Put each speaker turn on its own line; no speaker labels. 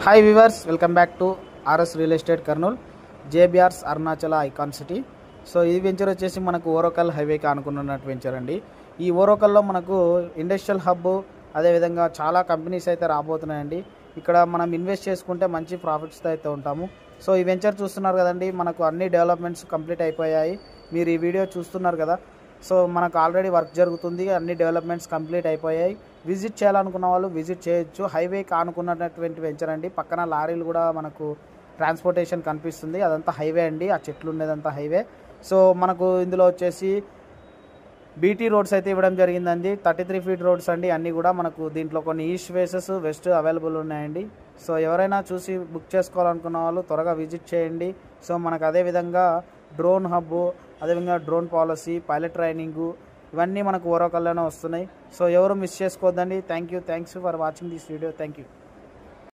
Hi viewers, welcome back to RS real estate Kurnool, JBRs Arunachala icon city. So ఈ venture వచ్చేసి మనకు ఓరోకల్ హైవేకి ఆనుకున్నట్టు venture అండి. ఈ ఓరోకల్లో మనకు ఇండస్ట్రియల్ హబ్, అదేవిధంగా చాలా కంపెనీస్ అయితే రాబోతున్నాయండి. ఇక్కడ మనం ఇన్వెస్ట్ చేసుకుంటే మంచి ప్రాఫిట్స్తో అయితే ఉంటాము. సో ఈ వెంచర్ చూస్తున్నారు కదండి, మనకు అన్ని డెవలప్మెంట్స్ కంప్లీట్ అయిపోయాయి. మీరు ఈ వీడియో చూస్తున్నారు కదా. సో మనకు ఆల్రెడీ వర్క్ జరుగుతుంది, అన్ని డెవలప్మెంట్స్ కంప్లీట్ అయిపోయాయి. విజిట్ చేయాలనుకున్న వాళ్ళు విజిట్ చేయొచ్చు. హైవేకి ఆనుకున్నటువంటి వెంచర్ అండి. పక్కన లారీలు కూడా మనకు ట్రాన్స్పోర్టేషన్ కనిపిస్తుంది, అదంతా హైవే అండి. ఆ చెట్లు ఉండేదంతా హైవే. సో మనకు ఇందులో వచ్చేసి బీటీ రోడ్స్ అయితే ఇవ్వడం జరిగిందండి. 33 ఫీట్ రోడ్స్ అండి అన్నీ కూడా. మనకు దీంట్లో కొన్ని ఈస్ట్ ఫేసెస్, వెస్ట్ అవైలబుల్ ఉన్నాయండి. సో ఎవరైనా చూసి బుక్ చేసుకోవాలనుకున్న వాళ్ళు త్వరగా విజిట్ చేయండి. సో మనకు అదేవిధంగా డ్రోన్ హబ్, అదేవిధంగా డ్రోన్ పాలసీ, పైలట్ ట్రైనింగు, ఇవన్నీ మనకు ఓరోకల్లోనే వస్తున్నాయి. సో ఎవరు మిస్ చేసుకోవద్దండి. Thanks for watching this video. Thank you.